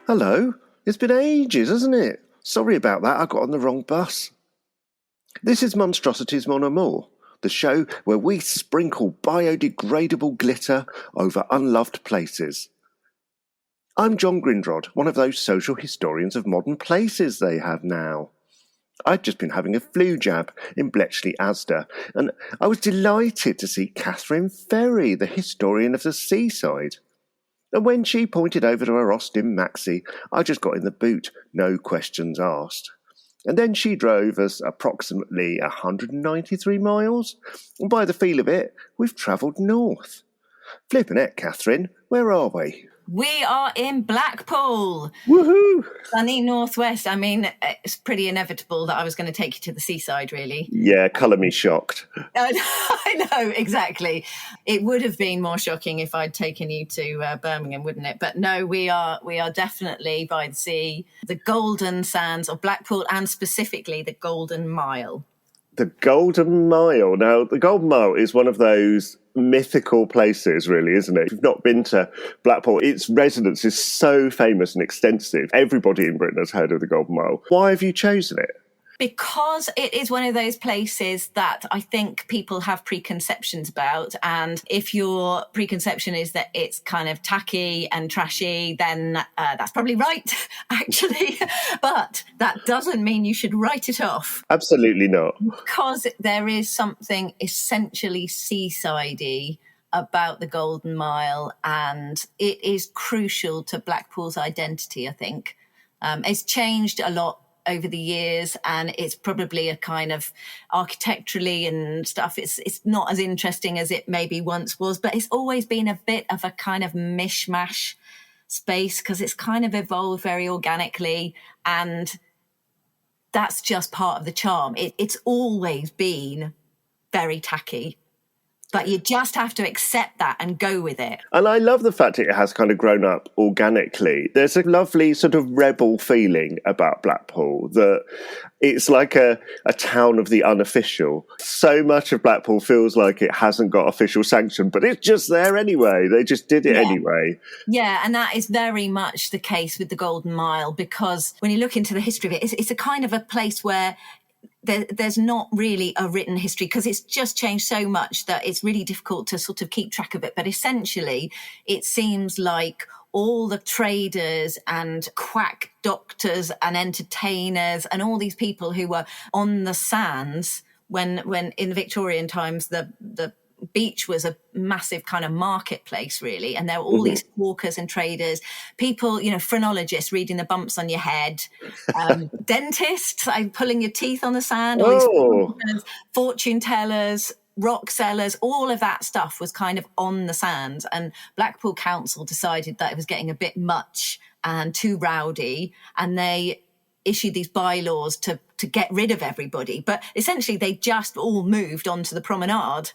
Hello. It's been ages, hasn't it? Sorry about that, I got on the wrong bus. This is Monstrosities Mon Amour, the show where we sprinkle biodegradable glitter over unloved places. I'm John Grindrod, one of those social historians of modern places they have now. I'd just been having a flu jab in Bletchley, Asda, and I was delighted to see Kathryn Ferry, the historian of the seaside. And when she pointed over to her Austin Maxi, I just got in the boot, no questions asked. And then she drove us approximately 193 miles, and by the feel of it, we've travelled north. Flippin' heck, Kathryn, where are we? We are in Blackpool. Woohoo! Sunny northwest. I mean, it's pretty inevitable that I was going to take you to the seaside, really. Yeah, colour me shocked. I know, exactly. It would have been more shocking if I'd taken you to Birmingham, wouldn't it? But no, we are definitely by the sea, the golden sands of Blackpool, and specifically the Golden Mile. The Golden Mile. Now, the Golden Mile is one of those mythical places, really, isn't it? If you've not been to Blackpool, its residence is so famous and extensive. Everybody in Britain has heard of the Golden Mile. Why have you chosen it? Because it is one of those places that I think people have preconceptions about. And if your preconception is that it's kind of tacky and trashy, then that's probably right, actually. But that doesn't mean you should write it off. Absolutely not. Because there is something essentially seaside-y about the Golden Mile, and it is crucial to Blackpool's identity, I think. It's changed a lot over the years, and it's probably a kind of architecturally and stuff, it's not as interesting as it maybe once was, but it's always been a bit of a kind of mishmash space because it's kind of evolved very organically, and that's just part of the charm. It's always been very tacky, but you just have to accept that and go with it. And I love the fact it has kind of grown up organically. There's a lovely sort of rebel feeling about Blackpool, that it's like a town of the unofficial. So much of Blackpool feels like it hasn't got official sanction, but it's just there anyway. They just did it anyway. Yeah, and that is very much the case with the Golden Mile, because when you look into the history of it, it's a kind of a place where there's not really a written history, because it's just changed so much that it's really difficult to sort of keep track of it. But essentially, it seems like all the traders and quack doctors and entertainers and all these people who were on the sands when in the Victorian times, the beach was a massive kind of marketplace, really, and there were all these hawkers and traders, people, phrenologists reading the bumps on your head, dentists pulling your teeth on the sand, all these fortune tellers, rock sellers, all of that stuff was kind of on the sands. And Blackpool Council decided that it was getting a bit much and too rowdy, and they issued these bylaws to get rid of everybody. But essentially they just all moved onto the promenade.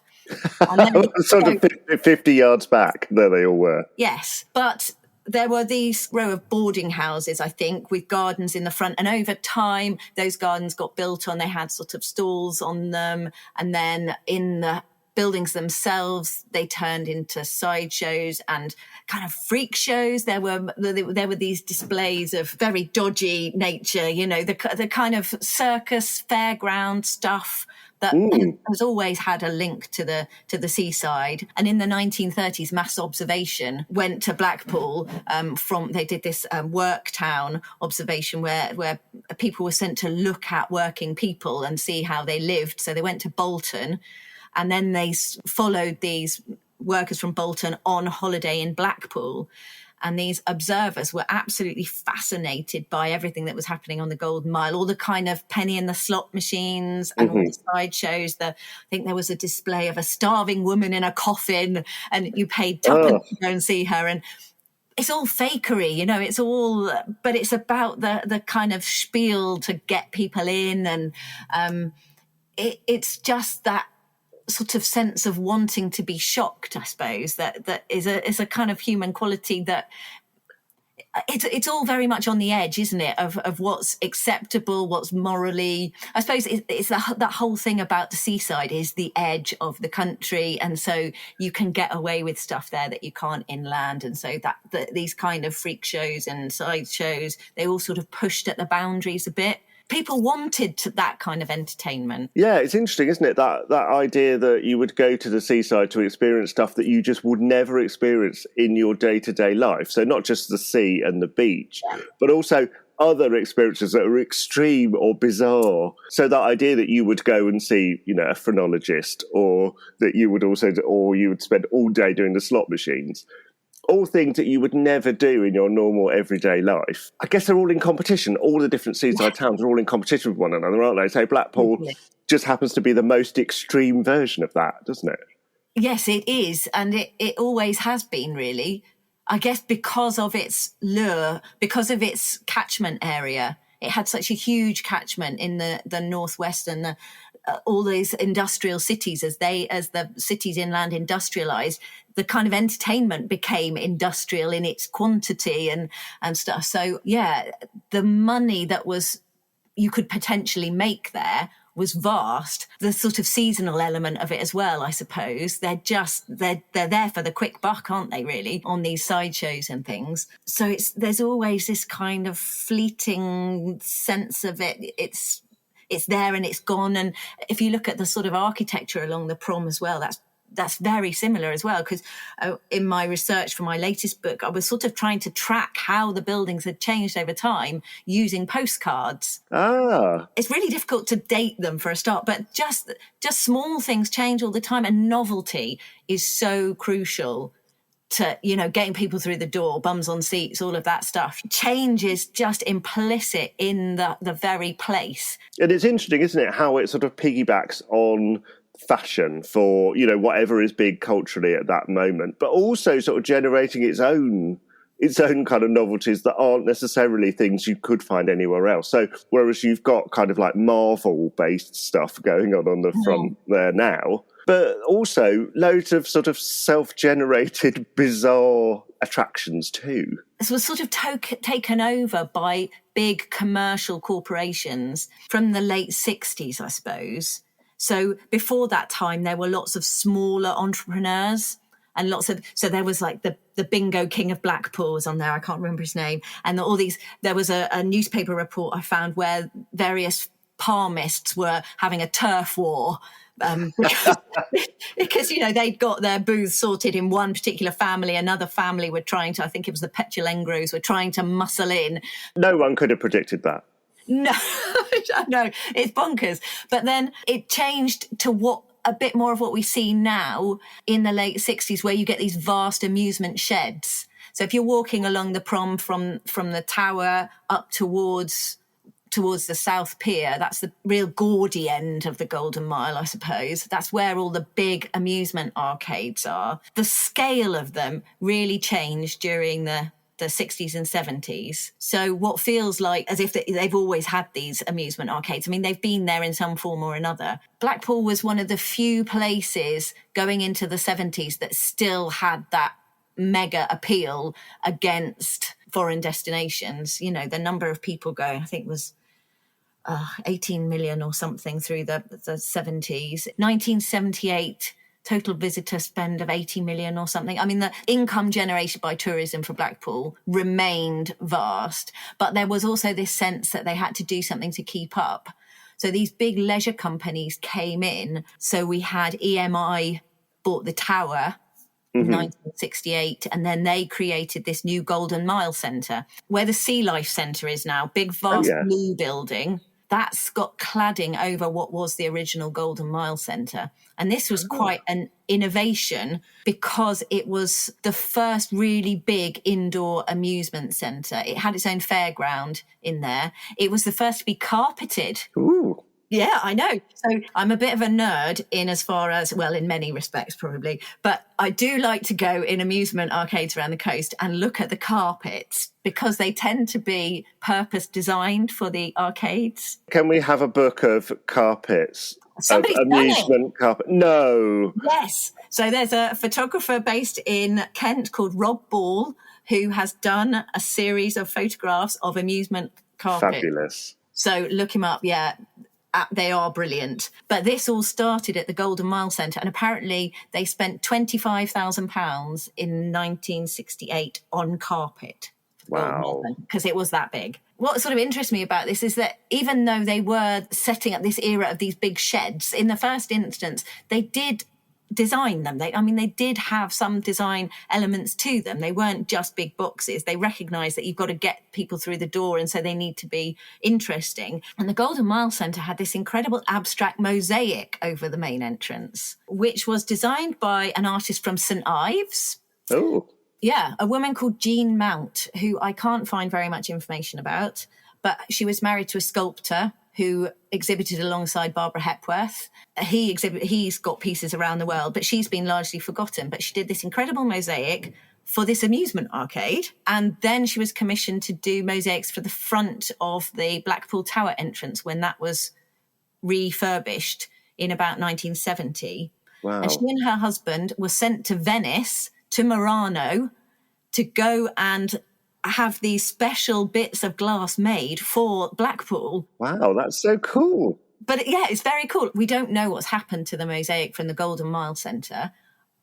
And then, sort of 50 yards back, there they all were. Yes, but there were these row of boarding houses, I think, with gardens in the front. And over time, those gardens got built on. They had sort of stalls on them. And then in the buildings themselves, they turned into sideshows and kind of freak shows. There were these displays of very dodgy nature, the kind of circus, fairground stuff that has always had a link to the seaside. And in the 1930s, mass observation went to Blackpool. They did this work town observation where people were sent to look at working people and see how they lived. So they went to Bolton, and then they followed these workers from Bolton on holiday in Blackpool. And these observers were absolutely fascinated by everything that was happening on the Golden Mile, all the kind of penny in the slot machines and all the sideshows. I think there was a display of a starving woman in a coffin, and you paid tuppence to go and see her. And it's all fakery, it's all, but it's about the kind of spiel to get people in. And it's just that sort of sense of wanting to be shocked, I suppose, that is a kind of human quality that it's all very much on the edge, isn't it, of what's acceptable, what's morally. I suppose it's that whole thing about the seaside is the edge of the country, and so you can get away with stuff there that you can't inland, and so that these kind of freak shows and side shows, they all sort of pushed at the boundaries a bit. People wanted that kind of entertainment. Yeah, it's interesting, isn't it? That idea that you would go to the seaside to experience stuff that you just would never experience in your day-to-day life. So not just the sea and the beach, but also other experiences that are extreme or bizarre. So that idea that you would go and see, a phrenologist, or that you would spend all day doing the slot machines. All things that you would never do in your normal everyday life. I guess they're all in competition. All the different seaside towns are all in competition with one another, aren't they? So Blackpool just happens to be the most extreme version of that, doesn't it? Yes, it is. And it always has been, really. I guess because of its lure, because of its catchment area. It had such a huge catchment in the northwest and all these industrial cities. As the cities inland industrialised, the kind of entertainment became industrial in its quantity and stuff. So, yeah, the money that you could potentially make there was vast. The sort of seasonal element of it as well, I suppose. They're there for the quick buck, aren't they, really, on these sideshows and things. So there's always this kind of fleeting sense of it. It's there and it's gone. And if you look at the sort of architecture along the prom as well, that's very similar as well, because in my research for my latest book, I was sort of trying to track how the buildings had changed over time using postcards. It's really difficult to date them for a start, but just small things change all the time, and novelty is so crucial to, getting people through the door, bums on seats, all of that stuff. Change is just implicit in the very place. And it's interesting, isn't it, how it sort of piggybacks on fashion for, whatever is big culturally at that moment, but also sort of generating its own kind of novelties that aren't necessarily things you could find anywhere else. So whereas you've got kind of like Marvel-based stuff going on the front there now, but also loads of sort of self-generated bizarre attractions too. This was sort of taken over by big commercial corporations from the late 60s, I suppose. So before that time, there were lots of smaller entrepreneurs and so there was like the bingo king of Blackpool was on there. I can't remember his name. And there was a newspaper report I found where various palmists were having a turf war. Because they'd got their booths sorted in one particular family. Another family were trying to, I think it was the Petulengros, were trying to muscle in. No one could have predicted that. No, no, it's bonkers. But then it changed to a bit more of what we see now in the late 60s, where you get these vast amusement sheds. So if you're walking along the prom from the tower up towards the South Pier, that's the real gaudy end of the Golden Mile, I suppose. That's where all the big amusement arcades are. The scale of them really changed during the 60s and 70s. So what feels like as if they've always had these amusement arcades. I mean, they've been there in some form or another. Blackpool was one of the few places going into the 70s that still had that mega appeal against foreign destinations. The number of people going, I think, was 18 million or something through the 70s. 1978, total visitor spend of 80 million or something. I mean, the income generated by tourism for Blackpool remained vast, but there was also this sense that they had to do something to keep up. So these big leisure companies came in. So we had EMI bought the tower in 1968, and then they created this new Golden Mile Centre, where the Sea Life Centre is now, big, vast blue building. That's got cladding over what was the original Golden Mile Centre. And this was quite an innovation because it was the first really big indoor amusement centre. It had its own fairground in there. It was the first to be carpeted. Ooh. Yeah, I know. So I'm a bit of a nerd in as far as, well, in many respects probably, but I do like to go in amusement arcades around the coast and look at the carpets because they tend to be purpose designed for the arcades. Can we have a book of carpets? Somebody's amusement carpet? No. Yes. So there's a photographer based in Kent called Rob Ball, who has done a series of photographs of amusement carpet. Fabulous. So look him up. Yeah, they are brilliant. But this all started at the Golden Mile Centre, and apparently they spent £25,000 in 1968 on carpet. Wow. Because it was that big. What sort of interests me about this is that even though they were setting up this era of these big sheds, in the first instance, they did design them. They did have some design elements to them. They weren't just big boxes. They recognised that you've got to get people through the door, and so they need to be interesting. And the Golden Mile Centre had this incredible abstract mosaic over the main entrance, which was designed by an artist from St Ives. Oh. Yeah, a woman called Jean Mount, who I can't find very much information about, but she was married to a sculptor who exhibited alongside Barbara Hepworth. He's got pieces around the world, but she's been largely forgotten. But she did this incredible mosaic for this amusement arcade. And then she was commissioned to do mosaics for the front of the Blackpool Tower entrance when that was refurbished in about 1970. Wow. And she and her husband were sent to Venice, to Murano, to go and have these special bits of glass made for Blackpool. Wow, that's so cool. But yeah, it's very cool. We don't know what's happened to the mosaic from the Golden Mile Centre,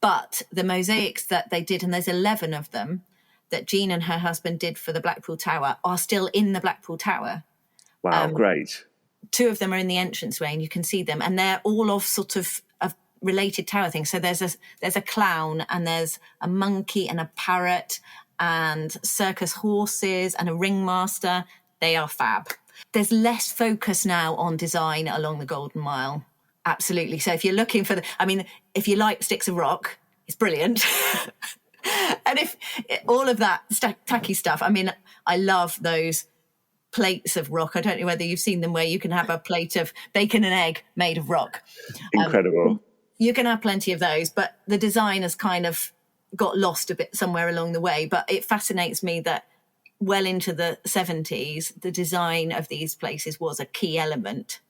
but the mosaics that they did, and there's 11 of them that Jean and her husband did for the Blackpool Tower, are still in the Blackpool Tower. Wow, great. 2 of them are in the entranceway, and you can see them, and they're all of sort of related tower things. So there's a clown, and there's a monkey and a parrot and circus horses and a ringmaster. They are fab. There's less focus now on design along the Golden Mile. Absolutely. So if you're looking for if you like sticks of rock, it's brilliant. And if all of that tacky stuff, I love those plates of rock. I don't know whether you've seen them where you can have a plate of bacon and egg made of rock. Incredible. You can have plenty of those, but the design has kind of got lost a bit somewhere along the way. But it fascinates me that well into the 70s, the design of these places was a key element.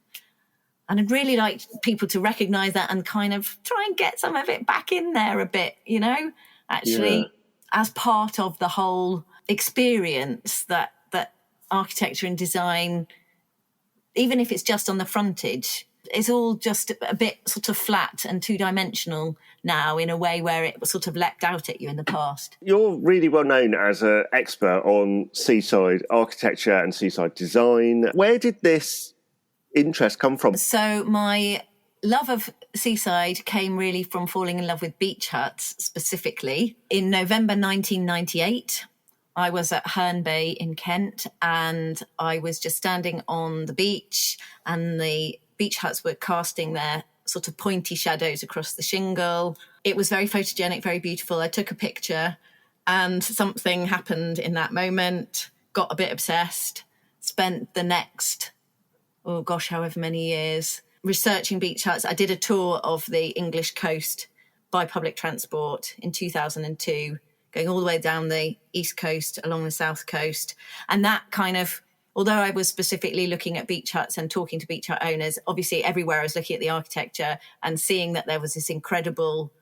And I'd really like people to recognise that and kind of try and get some of it back in there a bit, as part of the whole experience that architecture and design, even if it's just on the frontage, it's all just a bit sort of flat and two-dimensional now in a way where it sort of leapt out at you in the past. You're really well known as an expert on seaside architecture and seaside design. Where did this interest come from? So my love of seaside came really from falling in love with beach huts specifically. In November 1998, I was at Herne Bay in Kent, and I was just standing on the beach, and the beach huts were casting their sort of pointy shadows across the shingle. It was very photogenic, very beautiful. I took a picture, and something happened in that moment, got a bit obsessed, spent the next, however many years, researching beach huts. I did a tour of the English coast by public transport in 2002, going all the way down the east coast, along the south coast. And that kind of, although I was specifically looking at beach huts and talking to beach hut owners, obviously everywhere I was looking at the architecture and seeing that there was this incredible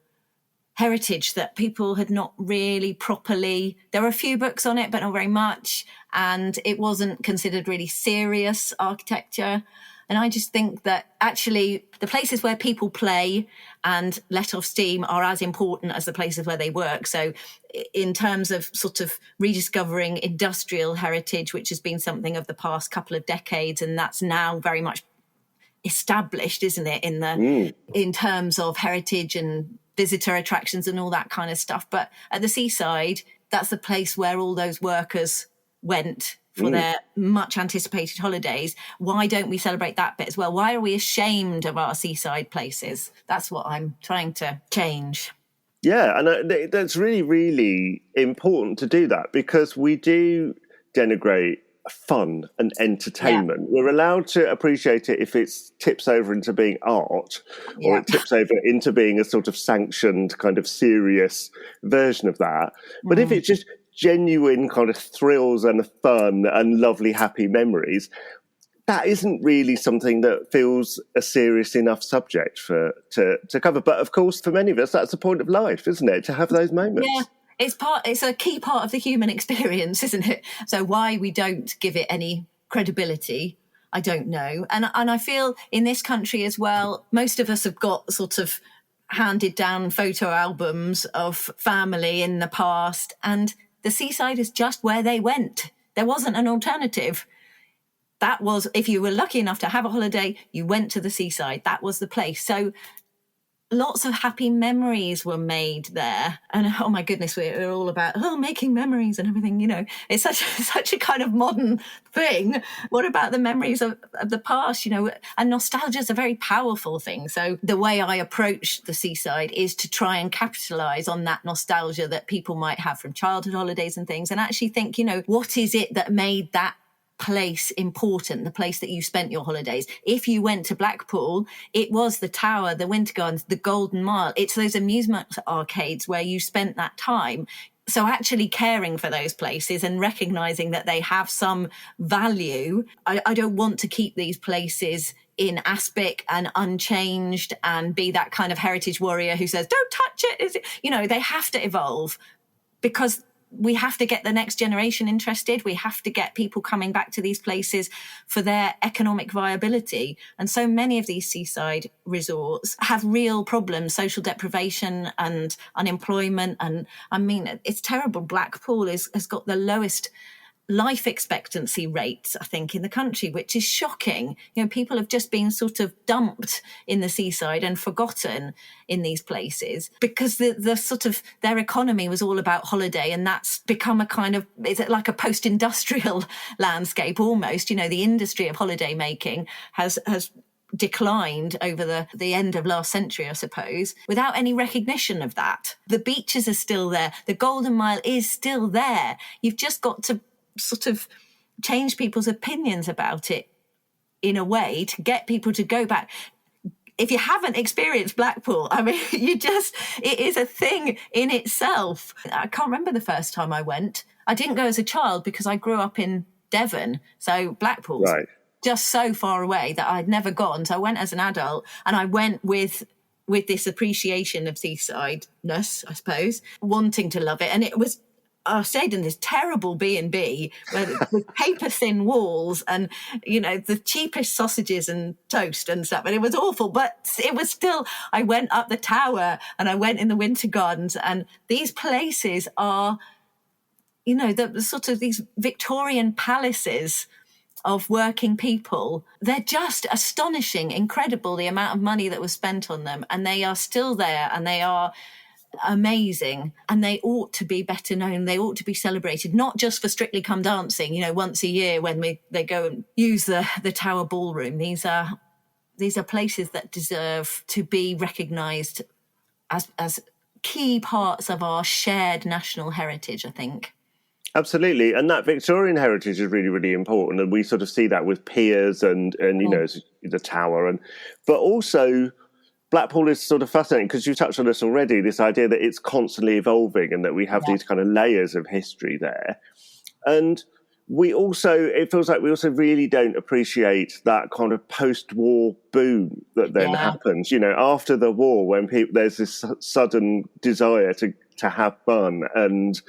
heritage that people had not really properly, there were a few books on it, but not very much. And it wasn't considered really serious architecture. And I just think that actually the places where people play and let off steam are as important as the places where they work. So in terms of sort of rediscovering industrial heritage, which has been something of the past couple of decades, and that's now very much established, isn't it, in terms of heritage and visitor attractions and all that kind of stuff. But at the seaside, that's the place where all those workers went for their much anticipated holidays. Why don't we celebrate that bit as well? Why are we ashamed of our seaside places? That's what I'm trying to change. Yeah, and that's really, really important to do that, because we do denigrate fun and entertainment. Yeah. We're allowed to appreciate it if it tips over into being art, or it tips over into being a sort of sanctioned kind of serious version of that. But if it's just genuine kind of thrills and fun and lovely, happy memories, that isn't really something that feels a serious enough subject to cover. But of course, for many of us, that's the point of life, isn't it? To have those moments. Yeah, It's a key part of the human experience, isn't it? So why we don't give it any credibility, I don't know. And I feel in this country as well, most of us have got sort of handed down photo albums of family in the past, and the seaside is just where they went. There wasn't an alternative. That was, if you were lucky enough to have a holiday, you went to the seaside. That was the place. So lots of happy memories were made there. And oh my goodness, we're all about making memories and everything, you know. It's such a kind of modern thing. What about the memories of the past, you know? And nostalgia is a very powerful thing. So the way I approach the seaside is to try and capitalize on that nostalgia that people might have from childhood holidays and things, and actually think, you know, what is it that made that place important, the place that you spent your holidays? If you went to Blackpool, it was the Tower, the Winter Gardens, the Golden Mile. It's those amusement arcades where you spent that time. So actually caring for those places and recognizing that they have some value. I don't want to keep these places in aspic and unchanged and be that kind of heritage warrior who says, don't touch it. You know, they have to evolve, because we have to get the next generation interested. We have to get people coming back to these places for their economic viability. And so many of these seaside resorts have real problems, social deprivation and unemployment. And I mean, it's terrible. Blackpool has got the lowest life expectancy rates, I think, in the country, which is shocking. You know, people have just been sort of dumped in the seaside and forgotten in these places because the sort of their economy was all about holiday, and that's become a kind of, is it like a post-industrial landscape almost? You know, the industry of holiday making has declined over the end of last century, I suppose, without any recognition of that. The beaches are still there. The Golden Mile is still there. You've just got to sort of change people's opinions about it in a way to get people to go back. If you haven't experienced Blackpool, I mean, it is a thing in itself. I can't remember the first time I went. I didn't go as a child because I grew up in Devon. So Blackpool's just so far away that I'd never gone. So I went as an adult, and I went with this appreciation of seaside-ness, I suppose, wanting to love it. And I stayed in this terrible B&B with paper-thin walls and, you know, the cheapest sausages and toast and stuff. And it was awful, but it was still, I went up the Tower and I went in the Winter Gardens, and these places are, you know, the sort of these Victorian palaces of working people. They're just astonishing, incredible, the amount of money that was spent on them. And they are still there, and they are amazing, and they ought to be better known. They ought to be celebrated, not just for Strictly Come Dancing, you know, once a year when they go and use the Tower Ballroom. These are places that deserve to be recognised as key parts of our shared national heritage, I think. Absolutely. And that Victorian heritage is really, really important. And we sort of see that with piers and you know, the Tower. But also Blackpool is sort of fascinating because you touched on this already, this idea that it's constantly evolving and that we have these kind of layers of history there. And it feels like we also really don't appreciate that kind of post-war boom that then happens, you know, after the war, when there's this sudden desire to have fun and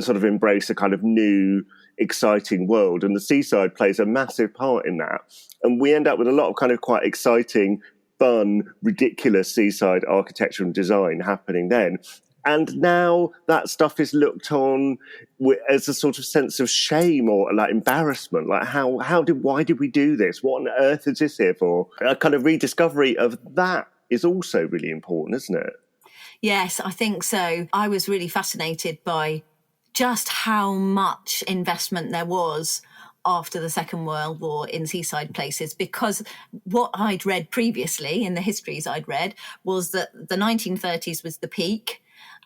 sort of embrace a kind of new, exciting world. And the seaside plays a massive part in that. And we end up with a lot of kind of quite exciting, fun, ridiculous seaside architecture and design happening then. And now that stuff is looked on as a sort of sense of shame or like embarrassment. Like why did we do this? What on earth is this here for? A kind of rediscovery of that is also really important, isn't it? Yes, I think so. I was really fascinated by just how much investment there was after the Second World War in seaside places, because what I'd read previously in the histories I'd read was that the 1930s was the peak.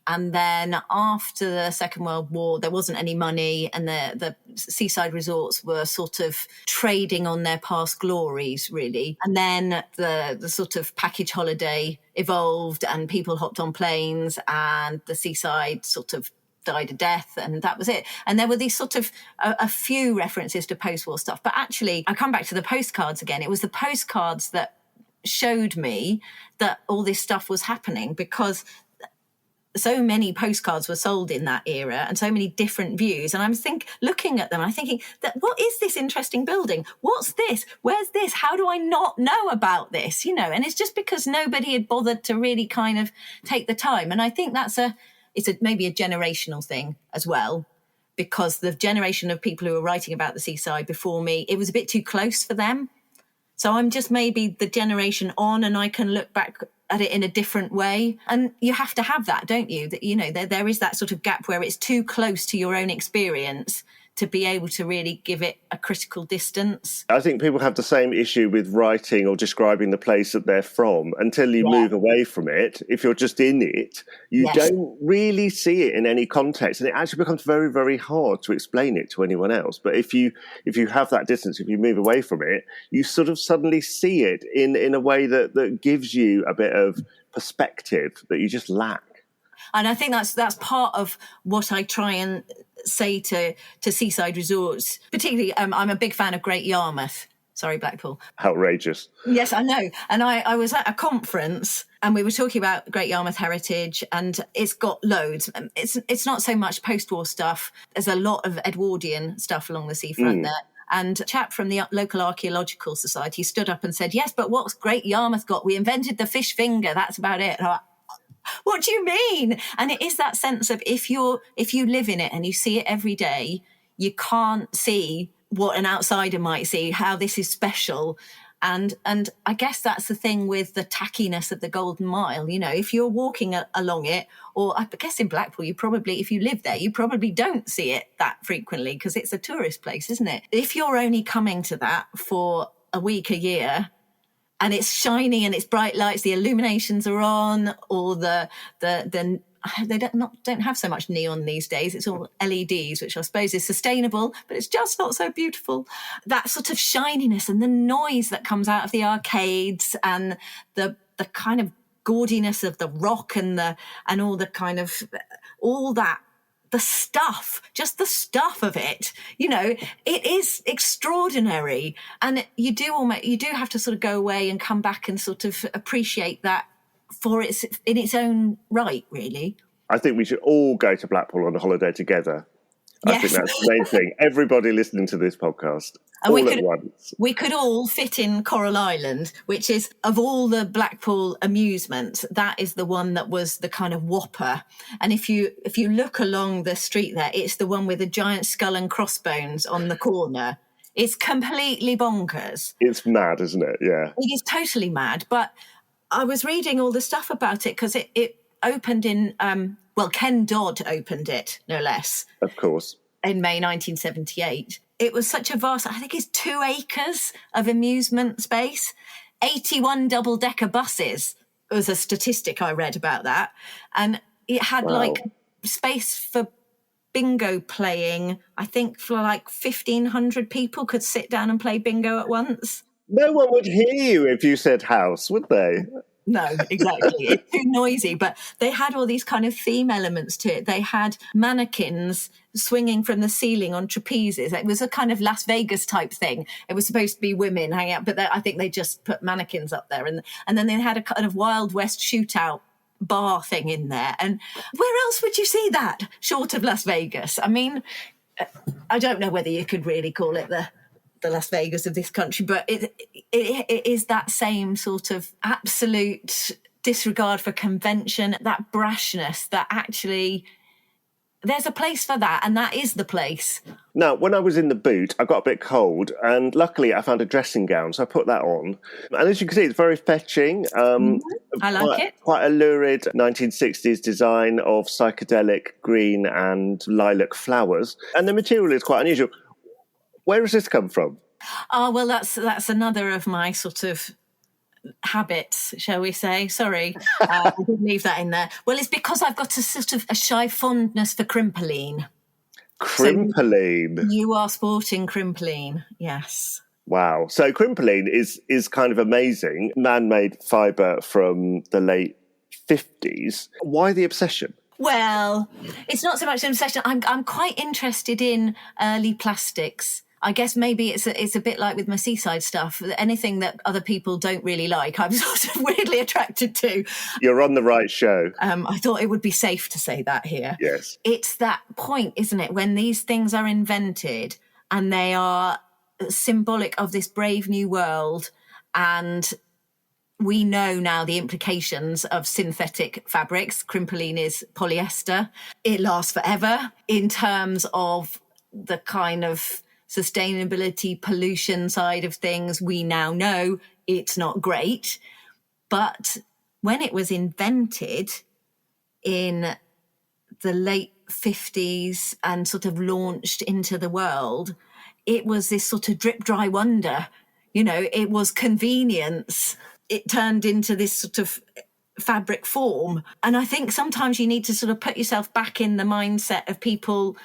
And then after the Second World War, there wasn't any money, and the seaside resorts were sort of trading on their past glories, really. And then the sort of package holiday evolved, and people hopped on planes, and the seaside sort of died a death, and that was it. And there were these sort of a few references to post-war stuff. But actually, I come back to the postcards again. It was the postcards that showed me that all this stuff was happening, because so many postcards were sold in that era and so many different views. And I'm looking at them, I'm thinking that what is this interesting building? What's this? Where's this? How do I not know about this? And it's just because nobody had bothered to really kind of take the time. And I think it's maybe a generational thing as well, because the generation of people who were writing about the seaside before me, it was a bit too close for them. So I'm just maybe the generation on, and I can look back at it in a different way. And you have to have that, don't you? That, there is that sort of gap where it's too close to your own experience to be able to really give it a critical distance. I think people have the same issue with writing or describing the place that they're from. Until you move away from it, if you're just in it, you don't really see it in any context. And it actually becomes very, very hard to explain it to anyone else. But if you have that distance, if you move away from it, you sort of suddenly see it in a way that gives you a bit of perspective that you just lack. And I think that's part of what I try and say to seaside resorts, particularly I'm a big fan of Great Yarmouth. Sorry, Blackpool. Outrageous. Yes, I know. And I was at a conference and we were talking about Great Yarmouth heritage, and it's got loads. It's not so much post-war stuff. There's a lot of Edwardian stuff along the seafront there. And a chap from the local archaeological society stood up and said, yes, but what's Great Yarmouth got? We invented the fish finger. That's about it. And I'm like, what do you mean? And it is that sense of if you live in it and you see it every day, you can't see what an outsider might see, how this is special. And I guess that's the thing with the tackiness of the Golden Mile. If you're walking along it, or I guess in Blackpool, if you live there, you probably don't see it that frequently because it's a tourist place, isn't it? If you're only coming to that for a week, a year, and it's shiny and it's bright lights, the illuminations are on, or they don't have so much neon these days. It's all LEDs, which I suppose is sustainable, but it's just not so beautiful. That sort of shininess and the noise that comes out of the arcades and the kind of gaudiness of the rock and all the kind of all that. The stuff of it, it is extraordinary. And you do have to sort of go away and come back and sort of appreciate that in its own right, really. I think we should all go to Blackpool on a holiday together. Yes. I think that's the main thing. Everybody listening to this podcast, and at once. We could all fit in Coral Island, which is, of all the Blackpool amusements, that is the one that was the kind of whopper. And if you look along the street there, it's the one with the giant skull and crossbones on the corner. It's completely bonkers. It's mad, isn't it? Yeah. It is totally mad. But I was reading all the stuff about it because it opened in... Ken Dodd opened it, no less. Of course. In May 1978. It was such a vast, I think it's 2 acres of amusement space, 81 double-decker buses was a statistic I read about that. And it had space for bingo playing. I think for 1,500 people could sit down and play bingo at once. No one would hear you if you said house, would they? No, exactly. It's too noisy. But they had all these kind of theme elements to it. They had mannequins swinging from the ceiling on trapezes. It was a kind of Las Vegas type thing. It was supposed to be women hanging out, but I think they just put mannequins up there. And then they had a kind of Wild West shootout bar thing in there. And where else would you see that short of Las Vegas? I mean, I don't know whether you could really call it the Las Vegas of this country, but it is that same sort of absolute disregard for convention, that brashness, that actually there's a place for that, and that is the place. Now, when I was in the boot, I got a bit cold, and luckily I found a dressing gown, so I put that on. And as you can see, it's very fetching. I like it. Quite a lurid 1960s design of psychedelic green and lilac flowers. And the material is quite unusual. Where has this come from? Oh, well, that's another of my sort of habits, shall we say. Sorry, I did leave that in there. Well, it's because I've got a sort of a shy fondness for crimpolene. Crimpolene? So you are sporting crimpolene, yes. Wow. So crimpolene is kind of amazing. Man-made fibre from the late 50s. Why the obsession? Well, it's not so much an obsession. I'm quite interested in early plastics. I guess maybe it's a bit like with my seaside stuff. Anything that other people don't really like, I'm sort of weirdly attracted to. You're on the right show. I thought it would be safe to say that here. Yes. It's that point, isn't it, when these things are invented and they are symbolic of this brave new world, and we know now the implications of synthetic fabrics. Crimpoline is polyester. It lasts forever. In terms of the kind of sustainability, pollution side of things, we now know it's not great. But when it was invented in the late 50s and sort of launched into the world, it was this sort of drip dry wonder. You know, it was convenience. It turned into this sort of fabric form. And I think sometimes you need to sort of put yourself back in the mindset of people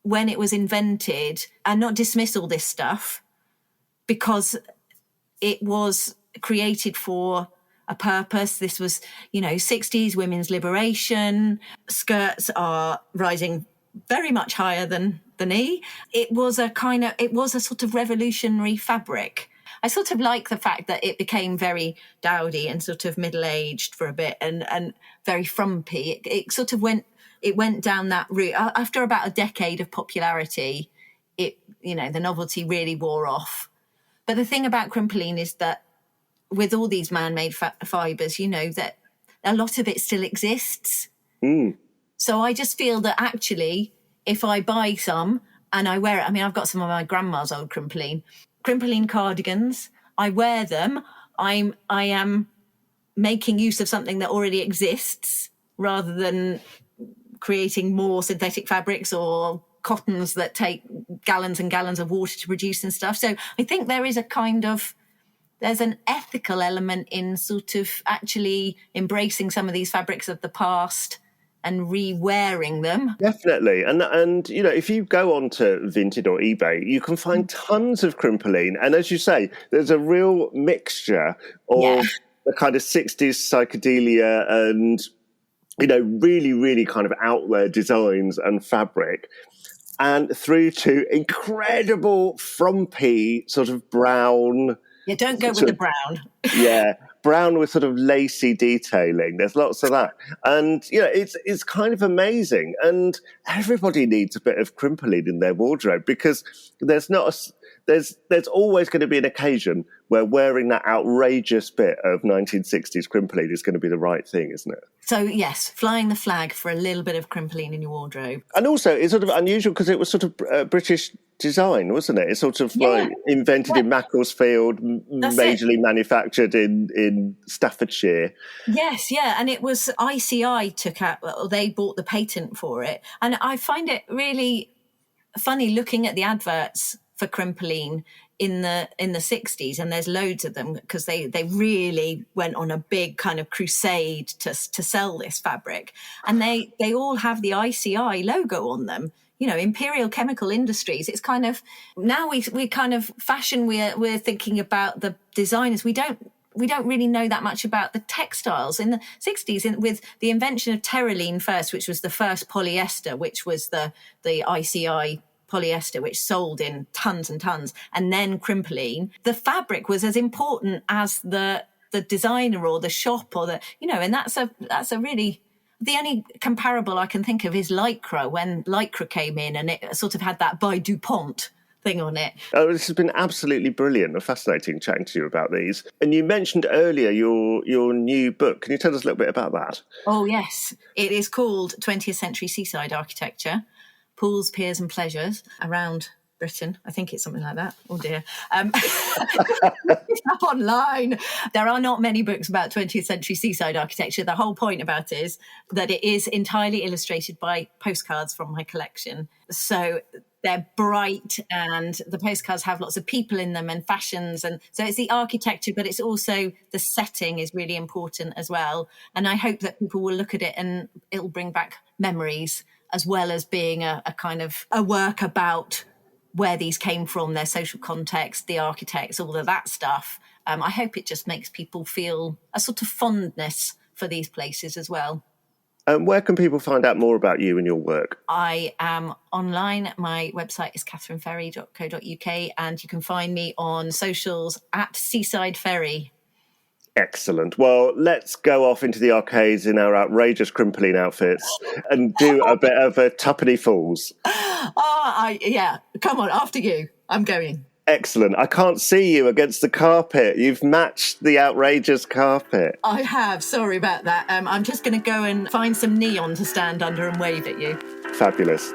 when it was invented and not dismiss all this stuff, because it was created for a purpose. This was, 60s women's liberation. Skirts are rising very much higher than the knee. It was a sort of revolutionary fabric. I sort of like the fact that it became very dowdy and sort of middle-aged for a bit and very frumpy. It sort of went down that route. After about a decade of popularity, the novelty really wore off. But the thing about Crimpoline is that with all these man-made fibres, that a lot of it still exists. Mm. So I just feel that actually, if I buy some and I wear it, I mean, I've got some of my grandma's old Crimpoline cardigans. I wear them. I am making use of something that already exists rather than creating more synthetic fabrics or cottons that take gallons and gallons of water to produce and stuff. So I think there's an ethical element in sort of actually embracing some of these fabrics of the past and re-wearing them. Definitely. And if you go on to Vinted or eBay, you can find tons of Crimpoline. And as you say, there's a real mixture of the kind of 60s psychedelia and, really, really kind of out there designs and fabric, and through to incredible frumpy sort of brown. Yeah, don't go with the brown. Yeah, brown with sort of lacy detailing. There's lots of that. And, it's kind of amazing. And everybody needs a bit of Crimpoline in their wardrobe, because there's always going to be an occasion where wearing that outrageous bit of 1960s Crimpoline is going to be the right thing, isn't it? So, yes, flying the flag for a little bit of Crimpoline in your wardrobe. And also, it's sort of unusual because it was sort of British design, wasn't it? It's sort of like invented in Macclesfield, majorly manufactured in Staffordshire. Yes, yeah. And it was ICI they bought the patent for it. And I find it really funny looking at the adverts for Crimpoline in the 60s, and there's loads of them because they really went on a big kind of crusade to sell this fabric, and they all have the ICI logo on them. Imperial Chemical Industries. It's kind of now we kind of fashion. We're thinking about the designers. We don't really know that much about the textiles. In the 60s, with the invention of terylene first, which was the first polyester, which was the ICI polyester, which sold in tons and tons, and then Crimpoline, the fabric was as important as the designer or the shop or and that's a really, the only comparable I can think of is Lycra, when Lycra came in and it sort of had that by DuPont thing on it. Oh, this has been absolutely brilliant and fascinating chatting to you about these. And you mentioned earlier your new book. Can you tell us a little bit about that? Oh, yes. It is called 20th Century Seaside Architecture, Pools, Piers and Pleasures Around Britain. I think it's something like that. Oh dear. It's up online. There are not many books about 20th century seaside architecture. The whole point about it is that it is entirely illustrated by postcards from my collection. So they're bright, and the postcards have lots of people in them and fashions. And so it's the architecture, but it's also the setting is really important as well. And I hope that people will look at it and it'll bring back memories, as well as being a kind of a work about where these came from, their social context, the architects, all of that stuff. I hope it just makes people feel a sort of fondness for these places as well. Where can people find out more about you and your work? I am online. My website is kathyrynferry.co.uk, and you can find me on socials at Seaside Ferry. Excellent. Well, let's go off into the arcades in our outrageous crimpling outfits and do a bit of a Tuppeny Falls. Yeah. Come on, after you. I'm going. Excellent. I can't see you against the carpet. You've matched the outrageous carpet. I have. Sorry about that. I'm just going to go and find some neon to stand under and wave at you. Fabulous.